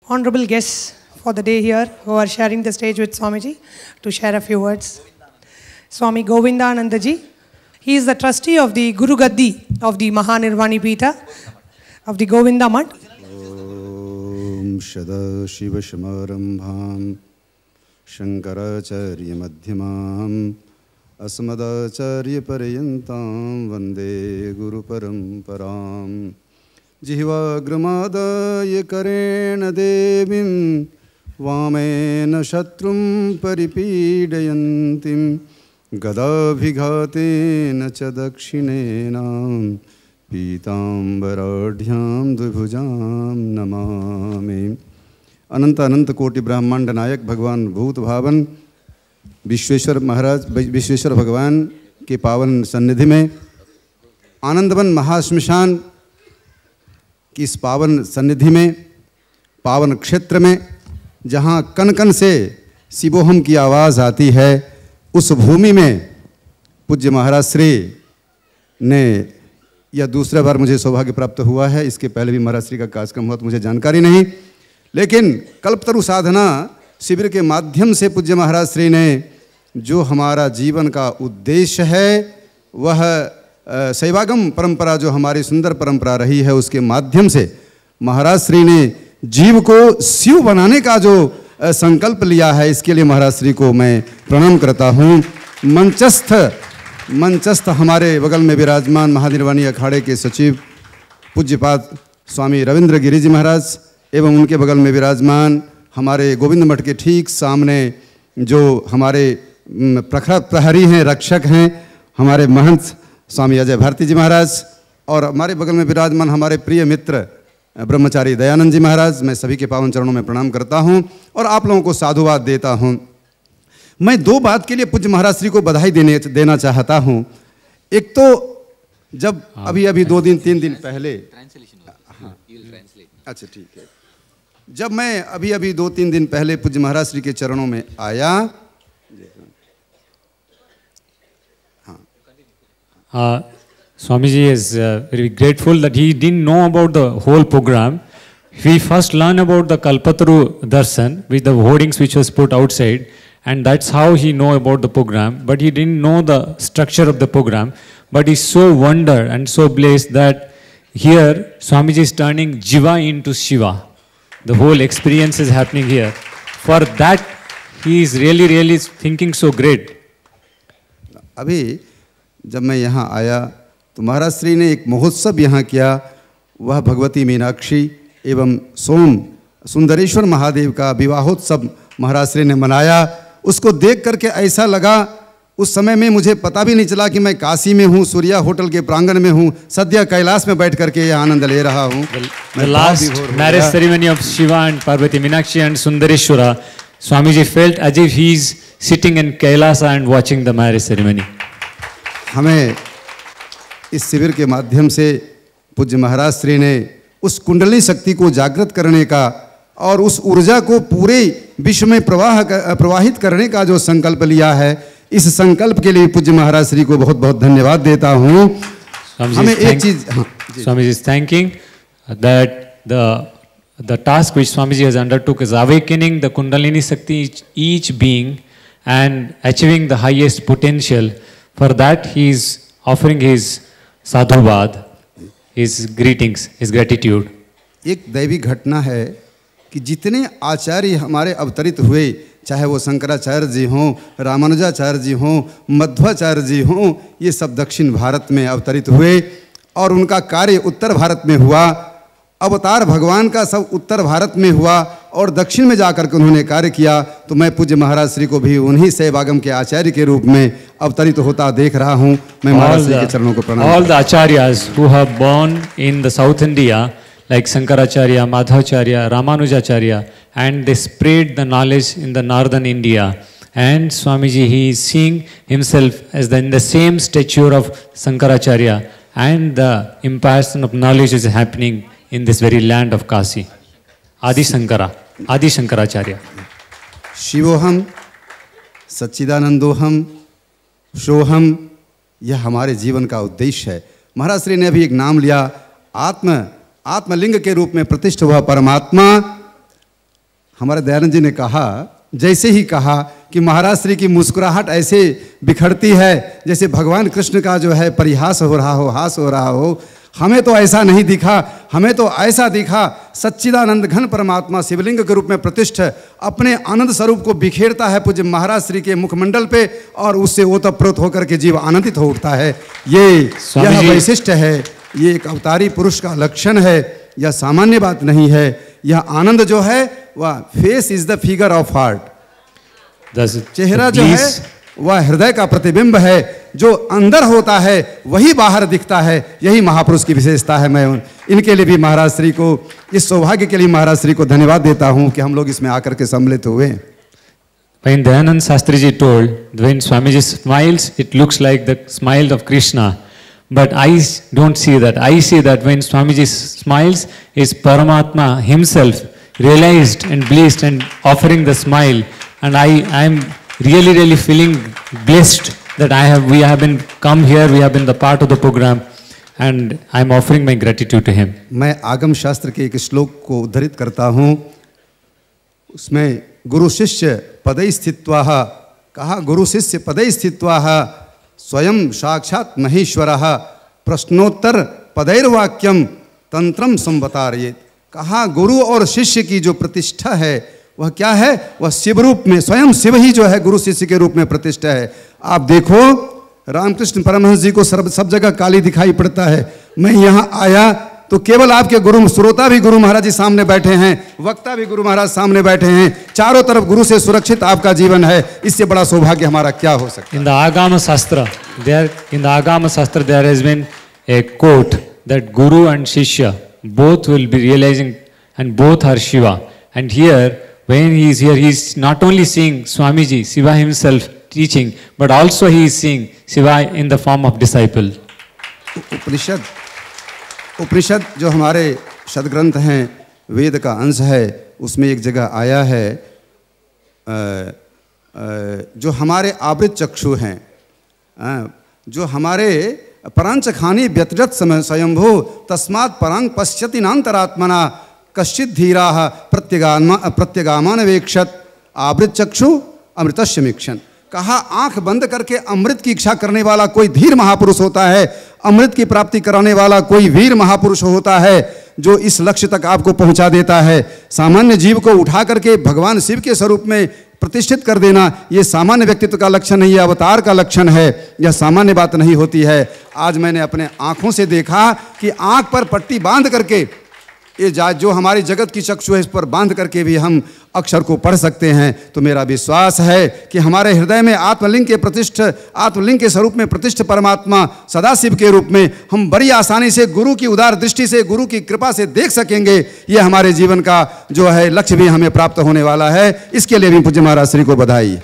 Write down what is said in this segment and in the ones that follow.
honorable guests for the day here who are sharing the stage with Swamiji to share a few words. Swami Govindananda Ji, he is the trustee of the Guru Gaddi of the Mahanirvani Pita of the Govinda Mat. Om Shada Shiva Shamarambham Shankaracharya Madhyamam Asmadacharya Parayantam Vande Guru Paramparam Jivagramadaya Karena Devim Vamena Shatrum Paripidayantim Gadabhigatena Chadakshinenam पीतांबराढ्याम द्विभुजाम Namami. अनंत अनंत कोटि ब्रह्मांड नायक भगवान भूत भावन विश्वेश्वर महाराज विश्वेश्वर भगवान के पावन सन्निधि में आनंदवन महाश्मशान की इस पावन सन्निधि में पावन क्षेत्र में जहाँ कन कन से शिवोहम की आवाज़ आती है, उस भूमि में पूज्य महाराज श्री ने यह दूसरा बार मुझे सौभाग्य प्राप्त हुआ है। इसके पहले भी महाराज श्री का कार्यक्रम हुआ तो मुझे जानकारी नहीं, लेकिन कल्पतरु साधना शिविर के माध्यम से पूज्य महाराज श्री ने जो हमारा जीवन का उद्देश्य है वह शैवागम परंपरा जो हमारी सुंदर परंपरा रही है उसके माध्यम से महाराज श्री ने जीव को शिव बनाने का जो संकल्प लिया है, इसके लिए महाराज श्री को मैं प्रणाम करता हूँ। मंचस्थ हमारे बगल में विराजमान महानिर्वाणी अखाड़े के सचिव पूज्यपाद स्वामी रविंद्र गिरि जी महाराज एवं उनके बगल में विराजमान हमारे गोविंद मठ के ठीक सामने जो हमारे प्रखर प्रहरी हैं, रक्षक हैं, हमारे महंत स्वामी अजय भारती जी महाराज, और हमारे बगल में विराजमान हमारे प्रिय मित्र ब्रह्मचारी दयानंद जी महाराज। मैं सभी के पावन चरणों में प्रणाम करता हूं और आप लोगों को साधुवाद देता हूं। मैं दो बात के लिए पूज्य महाराज श्री को बधाई देना चाहता हूं। एक तो जब अभी 2-3 दिन पहले, अच्छा ठीक है, जब मैं अभी 2-3 दिन पहले पूज्य महाराज श्री के चरणों में आया, Swamiji is very grateful that he didn't know about the whole program. We first learned about the Kalpataru Darshan with the hoardings which was put outside, and that's how he know about the program, but he didn't know the structure of the program. But he's so wondered and so blessed that here Swamiji is turning Jiva into Shiva. The whole experience is happening here. For that he is really thinking so great. अभी जब मैं यहाँ आया तो महाराज श्री ने एक महोत्सव यहाँ किया। वह भगवती मीनाक्षी एवं सोम सुंदरेश्वर महादेव का विवाहोत्सव महाराज श्री ने मनाया। उसको देख करके ऐसा लगा, उस समय में मुझे पता भी नहीं चला कि मैं काशी में हूँ, सूर्या होटल के प्रांगण में हूँ, सद्य कैलाश में बैठ करके यह आनंद ले रहा हूँ। The last marriage ceremony of Shiva and Parvati Meenakshi and Sundareshwara, Swamiji felt as if he is sitting in Kailasa and watching the marriage ceremony. हमें इस शिविर के माध्यम से पूज्य महाराज श्री ने उस कुंडली शक्ति को जागृत करने का और उस ऊर्जा को पूरे विश्व में प्रवाहित करने का जो संकल्प लिया है, इस संकल्प के लिए पूज्य महाराज श्री को बहुत बहुत धन्यवाद देता हूँ। हमें एक चीज, Swamiji is thanking that the task which Swamiji has undertook is awakening the Kundalini Shakti each being and achieving the highest potential. For that he is offering his sadhubad, his greetings, his gratitude. एक दैवी घटना है कि जितने आचार्य हमारे अवतरित हुए, चाहे वो शंकराचार्य जी हों, रामानुजाचार्य जी हों, मध्वाचार्य जी हों, ये सब दक्षिण भारत में अवतरित हुए और उनका कार्य उत्तर भारत में हुआ। अवतार भगवान का सब उत्तर भारत में हुआ और दक्षिण में जाकर के उन्होंने कार्य किया। तो मैं पूज्य महाराज श्री को भी उन्हीं शैवागम के आचार्य के रूप में अवतरित होता देख रहा हूँ। मैं महाराज श्री के चरणों को प्रणाम। All the acharyas who have born in the South India, like Shankaracharya, Madhvacharya, Ramanujacharya, and they spread the knowledge in the northern India. And Swamiji, he is seeing himself as in the same stature of Shankaracharya, and the impartation of knowledge is happening in this very land of Kasi. Adi Shankaracharya. शिवोहम सच्चिदानंदोहम सोहम, यह हमारे जीवन का उद्देश्य है। महाराज श्री ने अभी एक नाम लिया, आत्मलिंग के रूप में प्रतिष्ठित हुआ परमात्मा हमारे दयानंद जी ने कहा, जैसे ही कहा कि महाराज श्री की मुस्कुराहट ऐसे बिखरती है जैसे भगवान कृष्ण का जो है परिहास हो रहा हो, हास हो रहा हो। हमें तो ऐसा नहीं दिखा, हमें तो ऐसा दिखा सच्चिदानंद घन परमात्मा शिवलिंग के रूप में प्रतिष्ठ अपने आनंद स्वरूप को बिखेरता है पूज्य महाराज श्री के मुखमंडल पे, और उससे ओतप्रोत होकर के जीव आनंदित हो उठता है। यह वैशिष्ट है, ये एक अवतारी पुरुष का लक्षण है, यह सामान्य बात नहीं है। यह आनंद जो है वह face is the figure of heart, चेहरा जो है वह हृदय का प्रतिबिंब है, जो अंदर होता है वही बाहर दिखता है। यही महापुरुष की विशेषता है। मैं इनके लिए भी महाराज श्री को, इस सौभाग्य के लिए महाराज श्री को धन्यवाद देता हूं कि हम लोग इसमें आकर के सम्मिलित हुए। When Dayanand Shastri ji told, when Swamiji smiles, it looks like the smile of Krishna. But I don't see that. I see that when Swamiji smiles, is Paramatma himself realized and blessed and offering the smile. And I am really feeling blessed that we have been come here, we have been the part of the program, and I am offering my gratitude to him. मैं आगम शास्त्र के एक श्लोक को उद्धृत करता हूँ। उसमें गुरु शिष्य पदै स्थित्वाः कहा, गुरु शिष्य पदै स्थित्वाः स्वयं साक्षात् महेश्वरः प्रश्नोत्तर पदैर्वाक्यम तंत्रम संवतारयेत्। कहा गुरु और शिष्य की जो प्रतिष्ठा है वह क्या है, वह शिव रूप में, स्वयं शिव ही जो है गुरु शिष्य के रूप में प्रतिष्ठा है। आप देखो रामकृष्ण परमहंस जी को सब जगह काली दिखाई पड़ता है। मैं यहाँ आया तो केवल आपके गुरु श्रोता भी गुरु महाराज जी सामने बैठे हैं, वक्ता भी गुरु महाराज सामने बैठे हैं, चारों तरफ गुरु से सुरक्षित आपका जीवन है। इससे बड़ा सौभाग्य हमारा क्या हो सकता है। In the Agama Shastra there has been a quote that Guru and Shishya both will be realizing and both are Shiva. And here when he is here, he is not only seeing Swamiji, Shiva himself teaching, but also he is seeing Shiva in the form of disciple. उपनिषद जो हमारे सदग्रंथ हैं, वेद का अंश है, उसमें एक जगह आया है जो हमारे आवृत चक्षु हैं, जो हमारे परांचखानी व्यतिरत स्वयंभू तस्मात् परांग पश्यति नान्तरात्मना कश्चित् धीराः प्रत्यगामानवेक्षत आवृत चक्षु अमृतस्य मीक्षण। कहा आंख बंद करके अमृत की इच्छा करने वाला कोई धीर महापुरुष होता है, अमृत की प्राप्ति कराने वाला कोई वीर महापुरुष होता है, जो इस लक्ष्य तक आपको पहुंचा देता है। सामान्य जीव को उठा करके भगवान शिव के स्वरूप में प्रतिष्ठित कर देना, ये सामान्य व्यक्तित्व का लक्षण नहीं है, अवतार का लक्षण है। यह सामान्य बात नहीं होती है। आज मैंने अपने आंखों से देखा कि आंख पर पट्टी बांध करके ये जो हमारी जगत की चक्षु है, इस पर बांध करके भी हम अक्षर को पढ़ सकते हैं। तो मेरा विश्वास है कि हमारे हृदय में आत्मलिंग के स्वरूप में प्रतिष्ठ परमात्मा सदाशिव के रूप में हम बड़ी आसानी से गुरु की उदार दृष्टि से, गुरु की कृपा से देख सकेंगे। ये हमारे जीवन का जो है लक्ष्य भी हमें प्राप्त होने वाला है। इसके लिए भी पूज्य महाराज श्री को बधाई।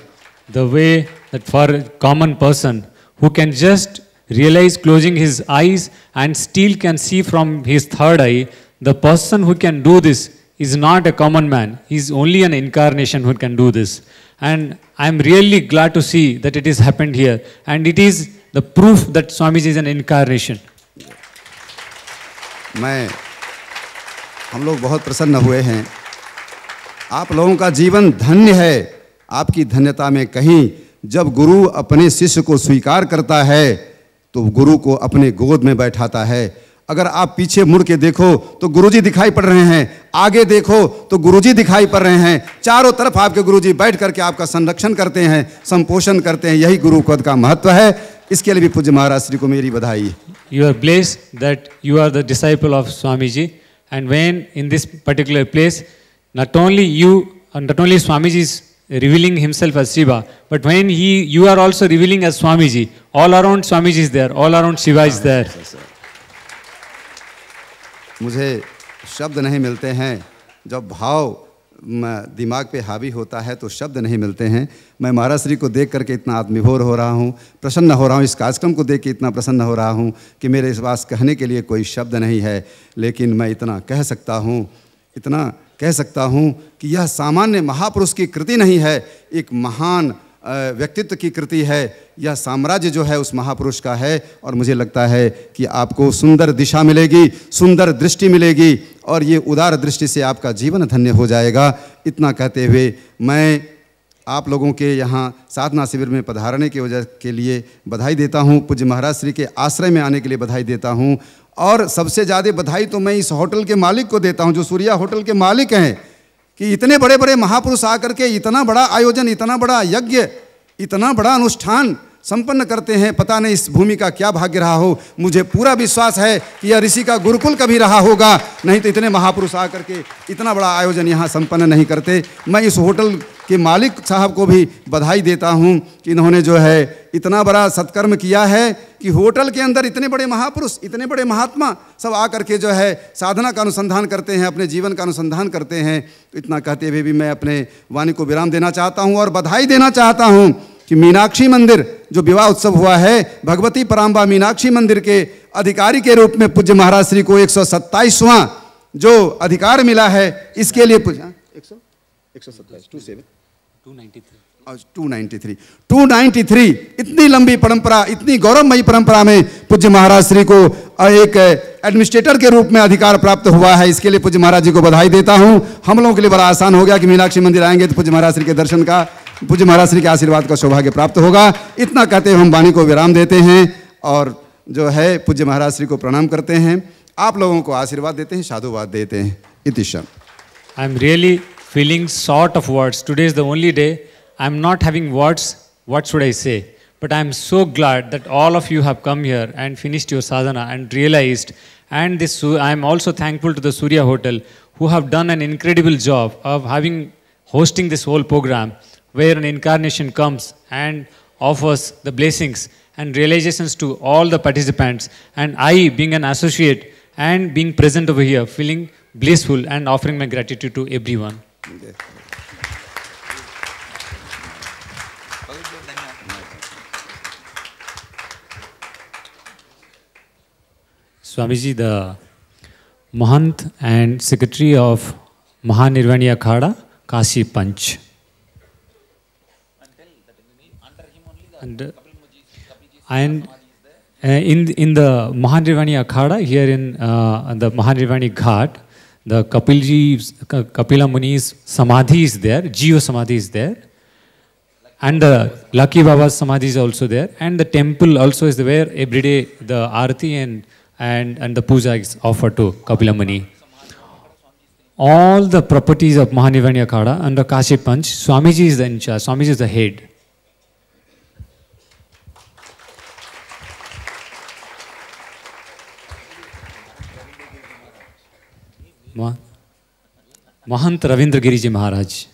The way that for a common person who can just realize closing his eyes and still can see from his third eye, the person who can do this is not a common man. He is only an incarnation who can do this. And I am really glad to see that it has happened here. And it is the proof that Swamiji is an incarnation. हम लोग बहुत प्रसन्न हुए हैं। आप लोगों का जीवन धन्य है। आपकी धन्यता में कहीं जब गुरु अपने शिष्य को स्वीकार करता है तो गुरु को अपने गोद में बैठाता है। अगर आप पीछे मुड़ के देखो तो गुरुजी दिखाई पड़ रहे हैं, आगे देखो तो गुरुजी दिखाई पड़ रहे हैं, चारों तरफ आपके गुरुजी बैठ करके आपका संरक्षण करते हैं, संपोषण करते हैं। यही गुरु पद का महत्व है। इसके लिए भी पूज्य महाराज श्री को मेरी बधाई। You are blessed that you are the disciple of Swamiji, and when in this particular place, not only Swamiji is revealing himself as Shiva, but when you are also revealing as Swamiji, all around Swamiji is there, all around Shiva is there. मुझे शब्द नहीं मिलते हैं। जब भाव दिमाग पे हावी होता है तो शब्द नहीं मिलते हैं। मैं महाराज श्री को देख करके इतना आत्मविभोर हो रहा हूँ, प्रसन्न हो रहा हूँ। इस कार्यक्रम को देख के इतना प्रसन्न हो रहा हूँ कि मेरे इस पास कहने के लिए कोई शब्द नहीं है। लेकिन मैं इतना कह सकता हूँ कि यह सामान्य महापुरुष की कृति नहीं है, एक महान व्यक्तित्व की कृति है, यह साम्राज्य जो है उस महापुरुष का है। और मुझे लगता है कि आपको सुंदर दिशा मिलेगी, सुंदर दृष्टि मिलेगी और ये उदार दृष्टि से आपका जीवन धन्य हो जाएगा। इतना कहते हुए मैं आप लोगों के यहाँ साधना शिविर में पधारने की वजह के लिए बधाई देता हूँ, पूज्य महाराज श्री के आश्रय में आने के लिए बधाई देता हूँ। और सबसे ज़्यादा बधाई तो मैं इस होटल के मालिक को देता हूँ, जो सूर्या होटल के मालिक हैं, कि इतने बड़े बड़े महापुरुष आकर के इतना बड़ा आयोजन, इतना बड़ा यज्ञ, इतना बड़ा अनुष्ठान संपन्न करते हैं। पता नहीं इस भूमि का क्या भाग्य रहा हो। मुझे पूरा विश्वास है कि यह ऋषि का गुरुकुल कभी रहा होगा, नहीं तो इतने महापुरुष आकर के इतना बड़ा आयोजन यहाँ संपन्न नहीं करते। मैं इस होटल के मालिक साहब को भी बधाई देता हूँ कि इन्होंने जो है इतना बड़ा सत्कर्म किया है कि होटल के अंदर इतने बड़े महापुरुष, इतने बड़े महात्मा सब आकर के जो है साधना का अनुसंधान करते हैं, अपने जीवन का अनुसंधान करते हैं। तो इतना कहते हुए भी मैं अपने वाणी को विराम देना चाहता हूँ और बधाई देना चाहता हूँ कि मीनाक्षी मंदिर जो विवाह उत्सव हुआ है, भगवती पराम्बा मीनाक्षी मंदिर के अधिकारी के रूप में पूज्य महाराज श्री को 127वां जो अधिकार मिला है, इसके लिए 293 इतनी लंबी परंपरा, इतनी गौरवमयी परंपरा में पूज्य महाराज श्री को एक एडमिनिस्ट्रेटर के रूप में अधिकार प्राप्त हुआ है। इसके लिए पूज्य महाराज जी को बधाई देता हूँ। हम लोगों के लिए बड़ा आसान हो गया कि मीनाक्षी मंदिर आएंगे तो पूज्य महाराज श्री के दर्शन का, पूज्य महाराज श्री के आशीर्वाद का सौभाग्य प्राप्त होगा। इतना कहते हुए हम वाणी को विराम देते हैं और जो है पूज्य महाराज श्री को प्रणाम करते हैं, आप लोगों को आशीर्वाद देते हैं, साधुवाद देते हैं। इतिशम। I am really feeling short of words. Today is the only day I am not having words. What should I say? But I am so glad that all of you have come here and finished your sadhana and realized. And this, I am also thankful to the Surya Hotel who have done an incredible job of hosting this whole program, where an incarnation comes and offers the blessings and realizations to all the participants. And I, being an associate and being present over here, feeling blissful and offering my gratitude to everyone. Swamiji, the Mahant and Secretary of Mahanirvani Akhada, Kashi Panch. And in the Mahanirvani Akhada, here in the Mahanirvani Ghat, the Kapila Muni's Samadhi is there, Jiva Samadhi is there, and the Lucky Baba's Samadhi is also there, and the temple also is where every day the Aarti and the puja is offered to Kapila Muni. All the properties of Mahanirvani Akhada under Kashi Panch, Swamiji is the in charge, Swamiji is the head. महंत रविंद्र गिरी जी महाराज।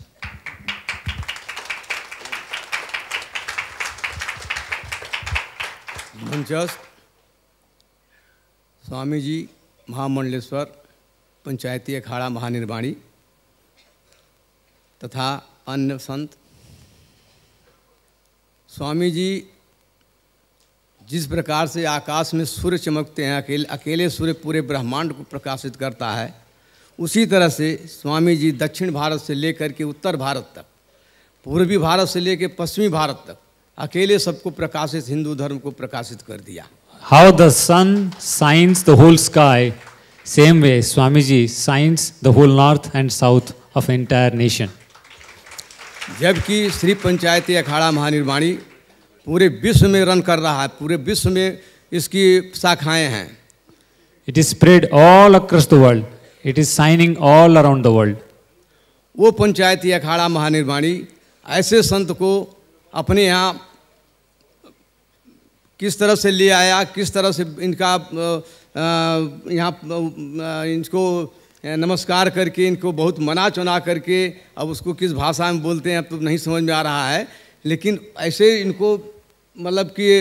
मंचस्थ स्वामी जी महामंडलेश्वर पंचायती अखाड़ा महानिर्वाणी तथा अन्य संत, स्वामी जी जिस प्रकार से आकाश में सूर्य चमकते हैं, अकेले सूर्य पूरे ब्रह्मांड को प्रकाशित करता है, उसी तरह से स्वामी जी दक्षिण भारत से लेकर के उत्तर भारत तक, पूर्वी भारत से लेकर पश्चिमी भारत तक अकेले सबको प्रकाशित, हिंदू धर्म को प्रकाशित कर दिया। How the sun shines the whole sky, same way Swamiji shines the whole north and south of entire nation. जबकि श्री पंचायती अखाड़ा महानिर्वाणी पूरे विश्व में रन कर रहा है, पूरे विश्व में इसकी शाखाएं हैं। It is spread all across the world. It is shining all around the world. वो पंचायती अखाड़ा महानिर्वाणी ऐसे संत को अपने यहाँ किस तरह से ले आया, किस तरह से इनका यहाँ इनको नमस्कार करके, इनको बहुत मना चुना करके, अब उसको किस भाषा में बोलते हैं अब तो नहीं समझ में आ रहा है, लेकिन ऐसे इनको मतलब कि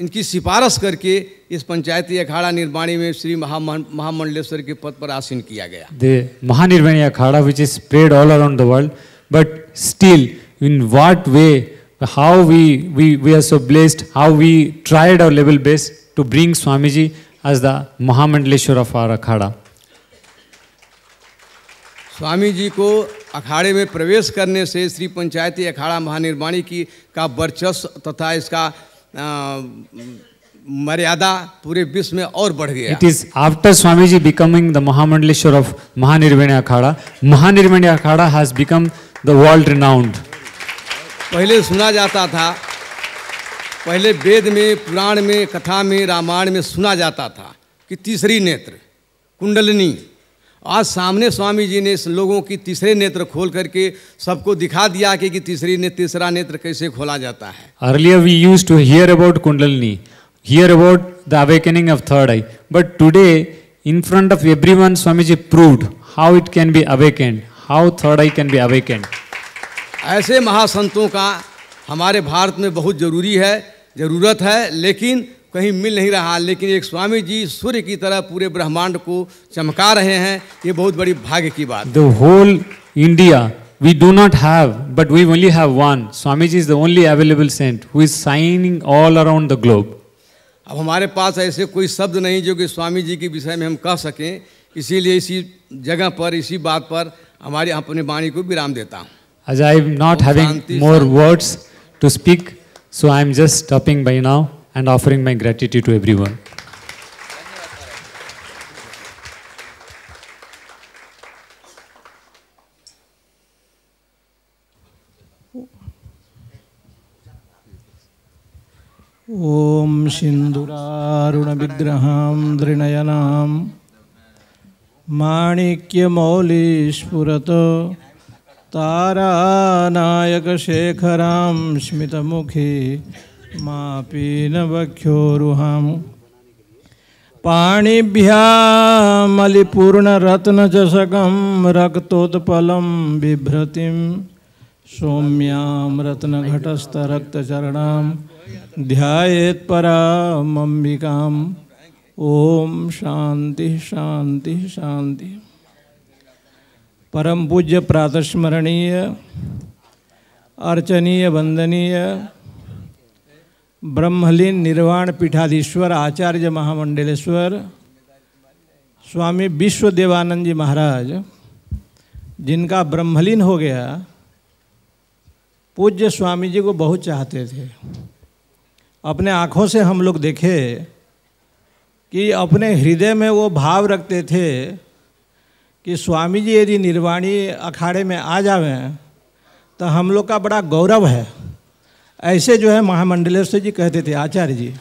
इनकी सिफारिश करके इस पंचायती अखाड़ा निर्वाणी में श्री महामंडलेश्वर के पद पर आसीन किया गया। The Mahanirvani Akhada, which is spread all around the world, but still in what way, how we are so blessed, how we tried our level best to bring Swamiji as the Mahamandaleshwar of our Akhada. Swami ji को अखाड़े में प्रवेश करने से श्री पंचायती अखाड़ा महानिर्वाणी की का वर्चस्व तथा इसका मर्यादा पूरे विश्व में और बढ़ गया। It is after Swamiji becoming the Mahamandaleshwar of Mahanirvani Akhada, Mahanirvani Akhada has become the world renowned. पहले सुना जाता था, पहले वेद में, पुराण में, कथा में, रामायण में सुना जाता था कि तीसरी नेत्र कुंडलिनी। आज सामने स्वामी जी ने लोगों की तीसरे नेत्र खोल करके सबको दिखा दिया कि तीसरा नेत्र कैसे खोला जाता है। Earlier we used to hear about Kundalini, hear about the awakening of third eye, but today in front of everyone Swamiji proved how it can be awakened, how third eye can be awakened. ऐसे महासंतों का हमारे भारत में बहुत ज़रूरत है, लेकिन कहीं मिल नहीं रहा। लेकिन एक स्वामी जी सूर्य की तरह पूरे ब्रह्मांड को चमका रहे हैं, ये बहुत बड़ी भाग्य की बात। The whole India we do not have, but we only have one. Swamiji is the only available saint who is shining all around the globe. अब हमारे पास ऐसे कोई शब्द नहीं जो कि स्वामी जी के विषय में हम कह सकें, इसीलिए इसी जगह पर, इसी बात पर हमारी अपने वाणी को विराम देता हूँ। As I am not having more words to speak, so I am just stopping by now and offering my gratitude to everyone. ओम सिंदूरारुण विग्रहां दृणयनां माणिक्यमौली स्फुरत तारानायक शेखरां स्मितमुखी मापीनवक्षोरुहां पाणिभ्यामलिपूर्णरत्नचषकं रक्तोत्पलं बिभ्रतिं सौम्यां रत्नघटस्थरक्तचरणां ध्यायेत् परामम्बिकाम्। ओम शांति शांति शांति। परम पूज्य प्रातस्मरणीय अर्चनीय वंदनीय ब्रह्मलीन निर्वाण पीठाधीश्वर आचार्य महामंडलेश्वर स्वामी विश्वदेवानंद जी महाराज, जिनका ब्रह्मलीन हो गया, पूज्य स्वामी जी को बहुत चाहते थे। अपने आँखों से हम लोग देखे कि अपने हृदय में वो भाव रखते थे कि स्वामी जी यदि निर्वाणी अखाड़े में आ जावें तो हम लोग का बड़ा गौरव है। ऐसे जो है महामंडलेश्वर जी कहते थे, आचार्य जी।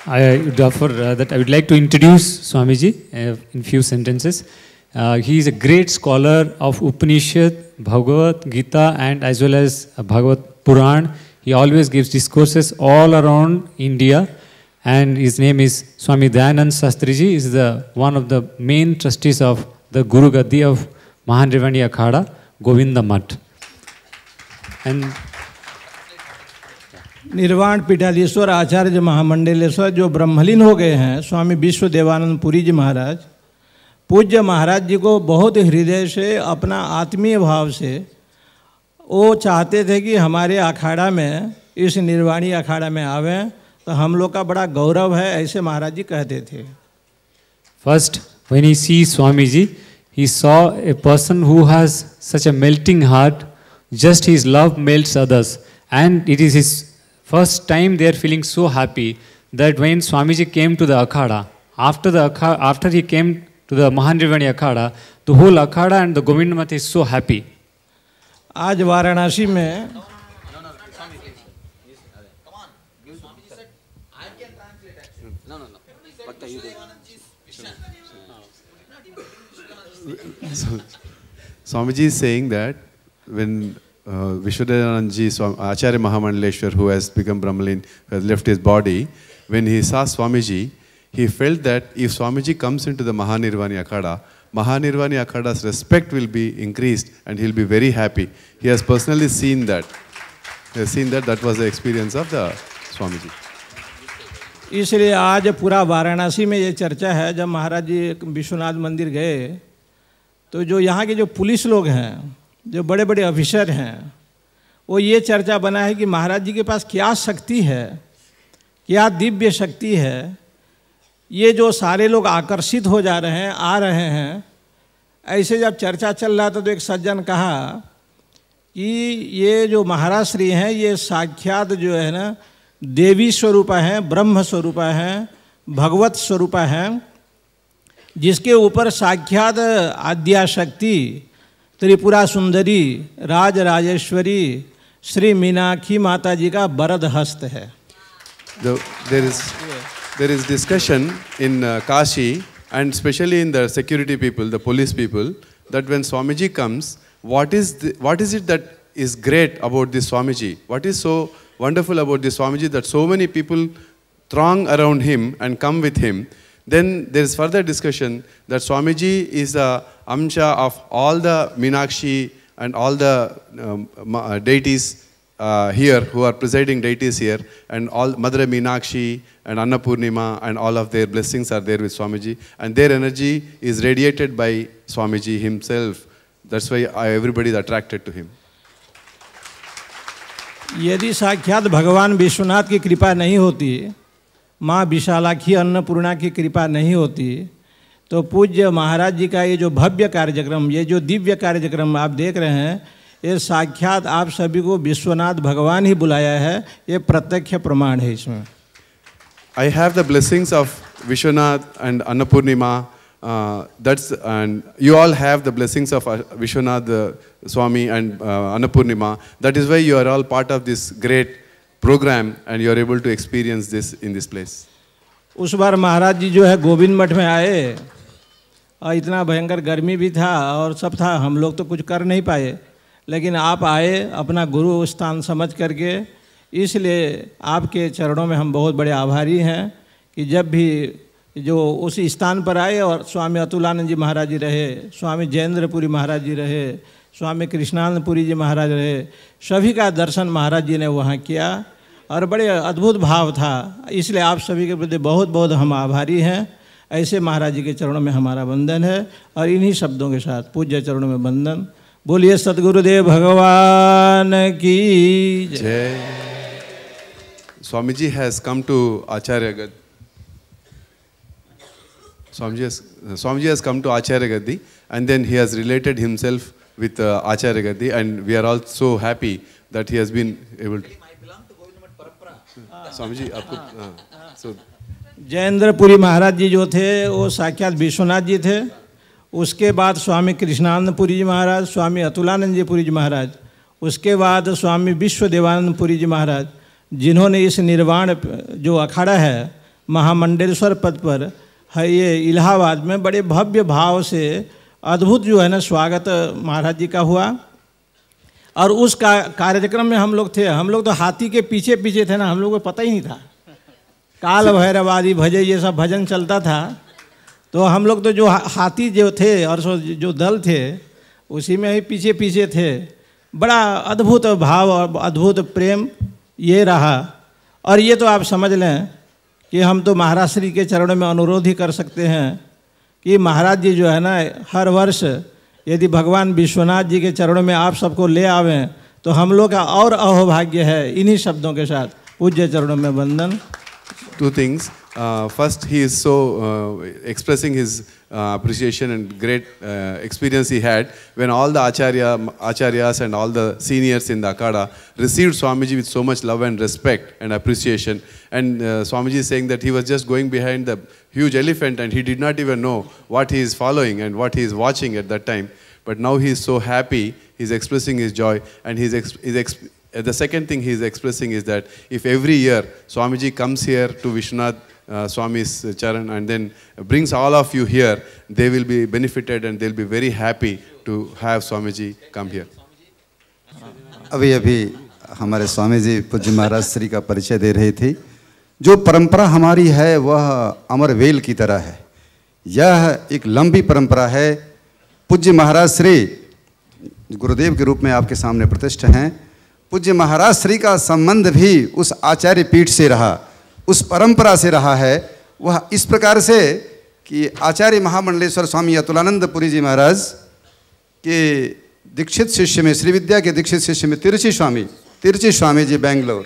I would like to introduce Swamiji in few sentences. He is a great scholar of Upanishad, Bhagavad Gita, and as well as Bhagavad Puran. He always gives discourses all around India, and his name is Swami Dayanand Shastriji. He is one of the main trustees of the Guru Gaddi of Mahanirvani Akhada, Govinda Math. And निर्वाण पीठाधीश्वर आचार्य महामंडलेश्वर जो ब्रह्मलीन हो गए हैं, स्वामी विश्वदेवानंद पुरी जी महाराज, पूज्य महाराज जी को बहुत हृदय से, अपना आत्मीय भाव से वो चाहते थे कि हमारे अखाड़ा में, इस निर्वाणी अखाड़ा में आवें तो हम लोग का बड़ा गौरव है, ऐसे महाराज जी कहते थे। First, when he sees Swamiji, he saw a person who has such a melting heart, just his love melts others, and it is his first time they are feeling so happy that when Swamiji came to the Akhada, after he came to the Mahanirvani Akhada, the whole Akhada and the Govinda Math is so happy. आज वाराणसी में Swamiji is saying that when Vishwadevanand Acharya Mahamandaleshwar, who has become Brahmalin, who has left his body, when he saw Swamiji, he felt that if Swamiji comes into the Mahanirvani Akhada's respect will be increased and he'll be very happy. He has personally seen that. He has seen that was the experience of the Swamiji. इसलिए आज पूरा वाराणसी में ये चर्चा है। जब महाराज जी विश्वनाथ मंदिर गए तो जो यहाँ के जो पुलिस लोग हैं, जो बड़े बड़े ऑफिसर हैं, वो ये चर्चा बना है कि महाराज जी के पास क्या शक्ति है, क्या दिव्य शक्ति है। ये जो सारे लोग आकर्षित हो जा रहे हैं, आ रहे हैं, ऐसे जब चर्चा चल रहा था तो एक सज्जन कहा कि ये जो महाराज श्री हैं ये साक्षात जो है ना देवी स्वरूपा हैं, ब्रह्म स्वरूपा हैं, भगवत स्वरूपा हैं, जिसके ऊपर साक्षात आद्याशक्ति त्रिपुरा सुंदरी राज राजेश्वरी श्री मीनाक्षी माता जी का वरद हस्त है। There is discussion in Kashi and especially in the security people, the police people, that when Swamiji comes, what is it that is great about this Swamiji? What is so wonderful about this Swamiji that so many people throng around him and come with him? Then there is further discussion that Swamiji is the amsha of all the Meenakshi and all the deities here, who are presiding deities here, and all Madhura Meenakshi and Annapurnima and all of their blessings are there with Swamiji, and their energy is radiated by Swamiji himself. That's why everybody is attracted to him. यदि साक्षात भगवान विश्वनाथ की कृपा नहीं होती, माँ विशालाक्षी अन्नपूर्णा की कृपा नहीं होती, तो पूज्य महाराज जी का ये जो भव्य कार्यक्रम, ये जो दिव्य कार्यक्रम आप देख रहे हैं, ये साक्षात आप सभी को विश्वनाथ भगवान ही बुलाया है, ये प्रत्यक्ष प्रमाण है इसमें। I have the blessings of Vishwanath and Annapurnima. And you all have the blessings of Vishwanath Swami and Annapurnima. That is why you are all part of this great program and you are able to experience this in this place. उस बार महाराज जी जो है गोविंद मठ में आए और इतना भयंकर गर्मी भी था और सब था, हम लोग तो कुछ कर नहीं पाए, लेकिन आप आए अपना गुरु स्थान समझ करके, इसलिए आपके चरणों में हम बहुत बड़े आभारी हैं कि जब भी जो उस स्थान पर आए और स्वामी अतुलानंद जी महाराज जी रहे, स्वामी जयेंद्रपुरी महाराज जी रहे, स्वामी कृष्णानंदपुरी जी महाराज रहे, सभी का दर्शन महाराज जी ने वहाँ किया और बड़े अद्भुत भाव था। इसलिए आप सभी के प्रति बहुत बहुत हम आभारी हैं। ऐसे महाराज जी के चरणों में हमारा वंदन है और इन्हीं शब्दों के साथ पूज्य चरणों में वंदन। बोलिए सद्गुरुदेव भगवान की जय। Swamiji has come to Acharya Gaddi. Swamiji has come to Acharya Gaddi, and then he has related himself with Acharya Gaddi, and we are all so happy that he has been able to. I belong to Govind Math Parampara. Swamiji, आपको so जयेंद्रपुरी महाराज जी जो थे वो साक्षात विश्वनाथ जी थे। उसके बाद स्वामी कृष्णानंदपुरी जी महाराज, स्वामी अतुलानंद जी पुरी जी महाराज, उसके बाद स्वामी विश्वदेवानंद पुरी जी महाराज, जिन्होंने इस निर्वाण जो अखाड़ा है महामंडलेश्वर पद पर है, ये इलाहाबाद में बड़े भव्य भाव से अद्भुत जो है ना स्वागत महाराज जी का हुआ। और उस कार्यक्रम में हम लोग थे, हम लोग तो हाथी के पीछे पीछे थे ना, हम लोग को पता ही नहीं था। काल भैरव आदि भजे ये सब भजन चलता था, तो हम लोग तो जो हाथी जो थे और जो दल थे उसी में ही पीछे पीछे थे। बड़ा अद्भुत भाव और अद्भुत प्रेम ये रहा। और ये तो आप समझ लें कि हम तो महाराज श्री के चरणों में अनुरोध ही कर सकते हैं कि महाराज जी जो है ना हर वर्ष यदि भगवान विश्वनाथ जी के चरणों में आप सबको ले आवें तो हम लोग का और अहोभाग्य है। इन्हीं शब्दों के साथ पूज्य चरणों में वंदन। Two things. First, he is so expressing his appreciation and great experience he had when all the acharyas and all the seniors in the Akhada received Swamiji with so much love and respect and appreciation. And Swamiji is saying that he was just going behind the huge elephant and he did not even know what he is following and what he is watching at that time. But now he is so happy, he is expressing his joy, and the second thing he is expressing is that if every year Swamiji comes here to Vishwanath Swami's charan and then brings all of you here, they will be benefited and they will be very happy to have Swamiji come here. अभी अभी हमारे स्वामी जी पूज्य महाराज श्री का परिचय दे रहे थे। जो परंपरा हमारी है वह अमर वेल की तरह है। यह एक लंबी परंपरा है। पूज्य महाराज श्री गुरुदेव के रूप में आपके सामने प्रतिष्ठ हैं। पूज्य महाराज श्री का संबंध भी उस आचार्य पीठ से रहा, उस परंपरा से रहा है। वह इस प्रकार से कि आचार्य महामंडलेश्वर स्वामी अतुलानंद पुरी जी महाराज के दीक्षित शिष्य में, श्री विद्या के दीक्षित शिष्य में तिरुचि स्वामी जी बेंगलोर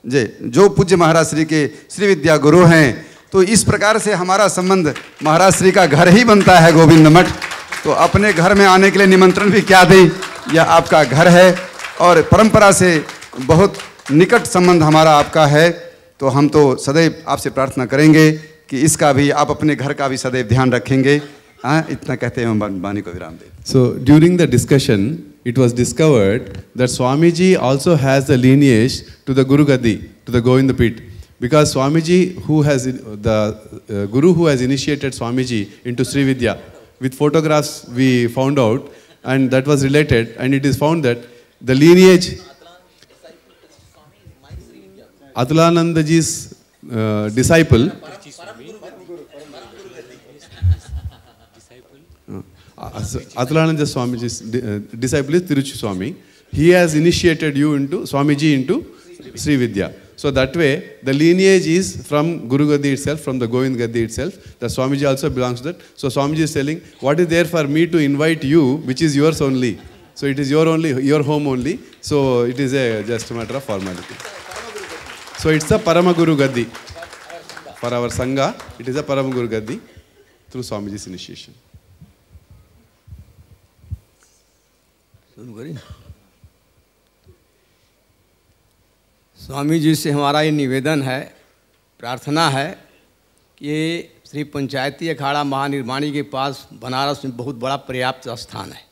जी, जो पूज्य महाराज श्री के श्री विद्या गुरु हैं। तो इस प्रकार से हमारा संबंध महाराज श्री का घर ही बनता है गोविंद मठ। तो अपने घर में आने के लिए निमंत्रण भी क्या दें, यह आपका घर है और परंपरा से बहुत निकट संबंध हमारा आपका है। तो हम तो सदैव आपसे प्रार्थना करेंगे कि इसका भी आप अपने घर का भी सदैव ध्यान रखेंगे। हाँ, इतना कहते हैं हम वाणी को विराम दें। So during the discussion, it was discovered that Swamiji also has the lineage to the Guru Gaddi, to the Govinda Pit. Because Swamiji, who has the Guru who has initiated Swamiji into Sri Vidya, with photographs we found out, and that was related, and it is found that the lineage Atulanandaji's disciple, Atulananda Swamiji's disciple is Tiruchi Swami. He has initiated you into Swamiji into Sri Vidya. So that way, the lineage is from Guru Gaddi itself, from the Govind Gaddi itself. The Swamiji also belongs to that. So Swamiji is telling, what is there for me to invite you, which is yours only. So it is your home only. So it is just a matter of formality. So it's a Parama Guru Gaddi. For our Sangha, it is a Parama Guru Gaddi through Swamiji's initiation. Swami ji से हमारा ये निवेदन है, प्रार्थना है कि ये श्री पंचायती अखाड़ा महानिर्वाणी के पास बनारस में बहुत बड़ा पर्याप्त स्थान है।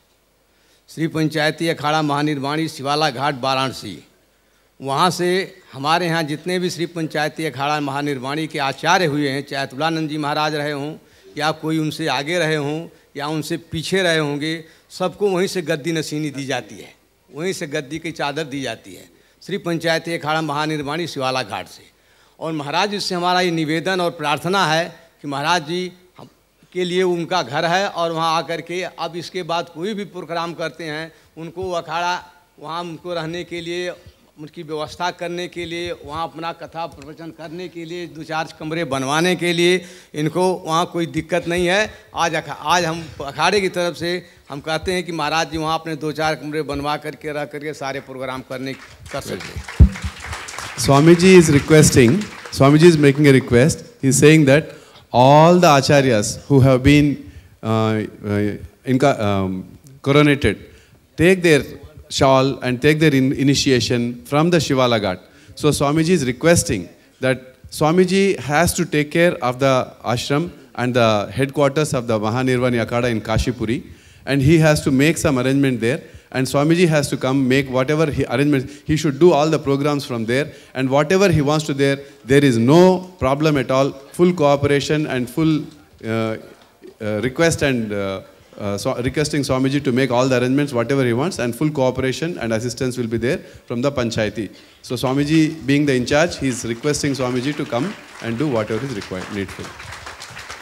श्री पंचायती अखाड़ा महानिर्वाणी शिवाला घाट वाराणसी, वहाँ से हमारे यहाँ जितने भी श्री पंचायती अखाड़ा महानिर्वाणी के आचार्य हुए हैं, चाहे अतुलानंद जी महाराज रहे हों या कोई उनसे आगे रहे हों या उनसे पीछे रहे होंगे, सबको वहीं से गद्दी नसीनी दी जाती है, वहीं से गद्दी की चादर दी जाती है श्री पंचायती अखाड़ा महानिर्वाणी शिवाला घाट से। और महाराज जी से हमारा ये निवेदन और प्रार्थना है कि महाराज जी के लिए उनका घर है और वहाँ आकर के अब इसके बाद कोई भी प्रोग्राम करते हैं उनको अखाड़ा वहाँ उनको रहने के लिए, उनकी व्यवस्था करने के लिए, वहाँ अपना कथा प्रवचन करने के लिए 2-4 कमरे बनवाने के लिए इनको वहाँ कोई दिक्कत नहीं है। आज हम अखाड़े की तरफ से हम कहते हैं कि महाराज जी वहाँ अपने 2-4 कमरे बनवा करके रह करके सारे प्रोग्राम कर सकते हैं। Swamiji is requesting, Swamiji is making a request. He is saying that all the acharyas who have been coronated take their shawl and take their initiation from the Shivala Ghat. So Swamiji is requesting that Swamiji has to take care of the ashram and the headquarters of the Mahanirvani Akhada in Kashipuri, and he has to make some arrangement there, and Swamiji has to come make whatever arrangements. He should do all the programs from there, and whatever he wants to there is no problem at all. Full cooperation and full request and requesting Swamiji to make all the arrangements, whatever he wants, and full cooperation and assistance will be there from the Panchayati. So Swamiji being the in charge, he is requesting Swamiji to come and do whatever is required, needful.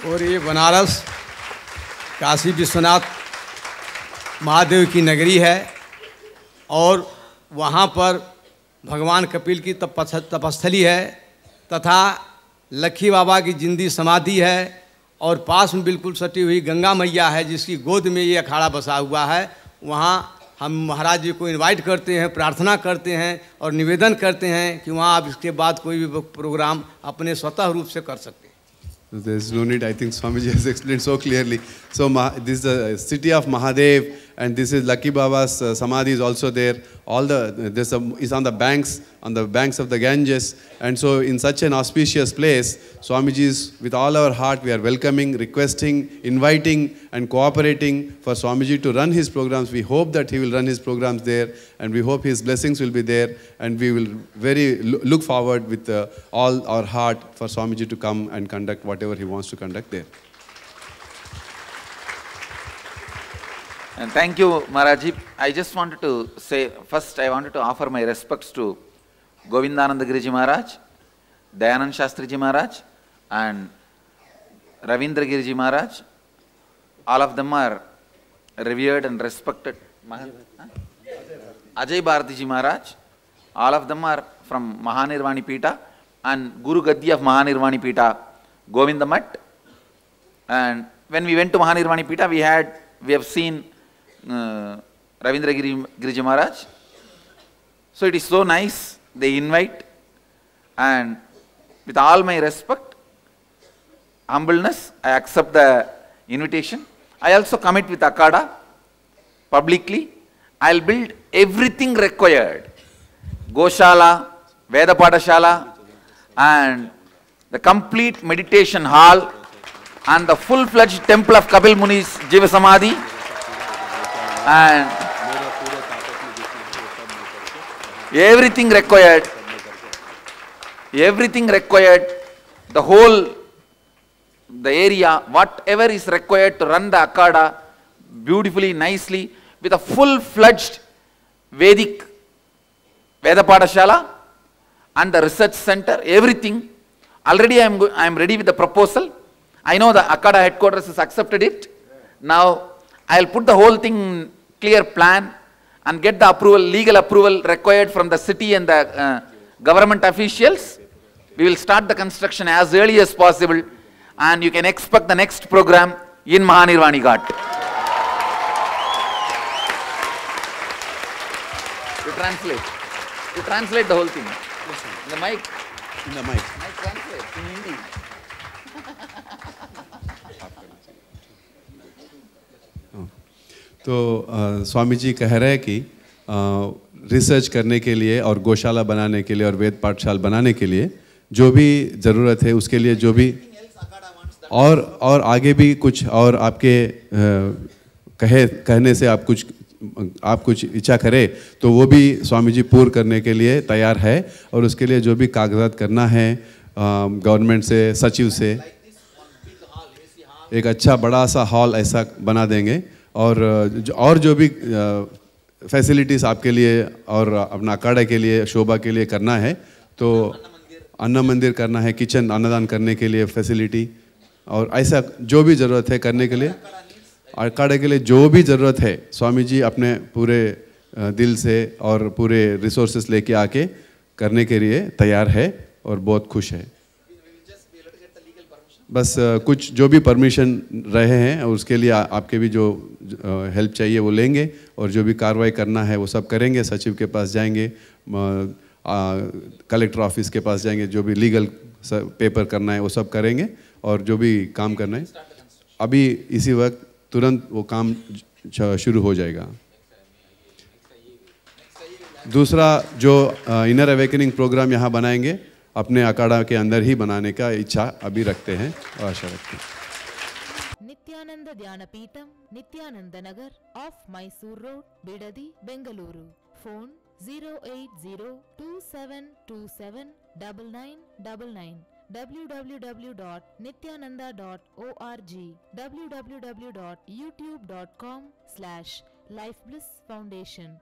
और ये बनारस काशी विश्वनाथ महादेव की नगरी है और वहाँ पर भगवान कपिल की तपस्थली है तथा लक्खी बाबा की जिंदी समाधि है और पास में बिल्कुल सटी हुई गंगा मैया है जिसकी गोद में ये अखाड़ा बसा हुआ है। वहाँ हम महाराज जी को इनवाइट करते हैं, प्रार्थना करते हैं और निवेदन करते हैं कि वहाँ आप इसके बाद कोई भी प्रोग्राम अपने स्वतः रूप से कर सकते हैं। There is no need, I think Swamiji has explained so clearly. So this is the city of Mahadev, and this is Lucky Baba's Samadhi is also there. This is on the banks of the Ganges, and so in such an auspicious place, Swamiji is with all our heart we are welcoming, requesting, inviting, and cooperating for Swamiji to run his programs. We hope that he will run his programs there, and we hope his blessings will be there, and we will very look forward with all our heart for Swamiji to come and conduct whatever he wants to conduct there. And thank you, Maharaji. I just wanted to say, first I wanted to offer my respects to Govindananda Giriji Maharaj, Dayanand Shastriji Maharaj, and Ravindra Giriji Maharaj. All of them are revered and respected. Ajay Bharatiji Maharaj. All of them are from Mahanirvani Pita and Guru Gaddi of Mahanirvani Pita, Govinda Math. And when we went to Mahanirvani Pita, we have seen Ravindra Giriji Maharaj. So it is so nice, they invite, and with all my respect, humbleness, I accept the invitation. I also commit with Akada publicly. I'll build everything required. Goshala, Veda Padashala, and the complete meditation hall, and the full-fledged temple of Kapil Muni's Jiva Samadhi, and everything required, the whole, the area, whatever is required to run the Akada beautifully, nicely, with a full-fledged Vedic Veda Padashala and the research center, everything. Already I am ready with the proposal. I know the Akada headquarters has accepted it. Now I will put the whole thing in clear plan and get the approval, legal approval required from the city and the government officials. We will start the construction as early as possible, and you can expect the next program in Mahanirvani Ghat. You translate the whole thing. In the mic. In the mic. I translate in Hindi. तो स्वामी जी कह रहे हैं कि research करने के लिए और गौशाला बनाने के लिए और वेद पाठशाला बनाने के लिए जो भी ज़रूरत है, उसके लिए जो भी और आगे भी कुछ और आपके कहने से आप कुछ इच्छा करें तो वो भी स्वामी जी पूर्ण करने के लिए तैयार है। और उसके लिए जो भी कागजात करना है गवर्नमेंट से, सचिव से, एक अच्छा बड़ा सा हॉल ऐसा बना देंगे। और जो भी फैसिलिटीज़ आपके लिए और अपना अखाड़े के लिए, शोभा के लिए करना है, तो अन्न मंदिर करना है, किचन अन्नदान करने के लिए फैसिलिटी, और ऐसा जो भी ज़रूरत है करने के लिए, अखाड़े के लिए जो भी ज़रूरत है, स्वामी जी अपने पूरे दिल से और पूरे रिसोर्सेस लेके आके करने के लिए तैयार है और बहुत खुश है। बस कुछ जो भी परमिशन रहे हैं और उसके लिए आपके भी जो हेल्प चाहिए वो लेंगे, और जो भी कार्रवाई करना है वो सब करेंगे। सचिव के पास जाएंगे, कलेक्टर ऑफिस के पास जाएंगे, जो भी लीगल पेपर करना है वो सब करेंगे, और जो भी काम करना है अभी इसी वक्त तुरंत वो काम शुरू हो जाएगा। दूसरा जो इनर अवेकनिंग प्रोग्राम यहाँ बनाएंगे, अपने अखाड़ा के अंदर ही बनाने का इच्छा अभी रखते हैं और आशा रखते हैं। Nityananda Dhyanapeetham, Nityananda Nagar, off Mysore road, Bidadi, Bengaluru. Phone 08027279999, www.nityananda.org, www.youtube.com/lifeblissfoundation।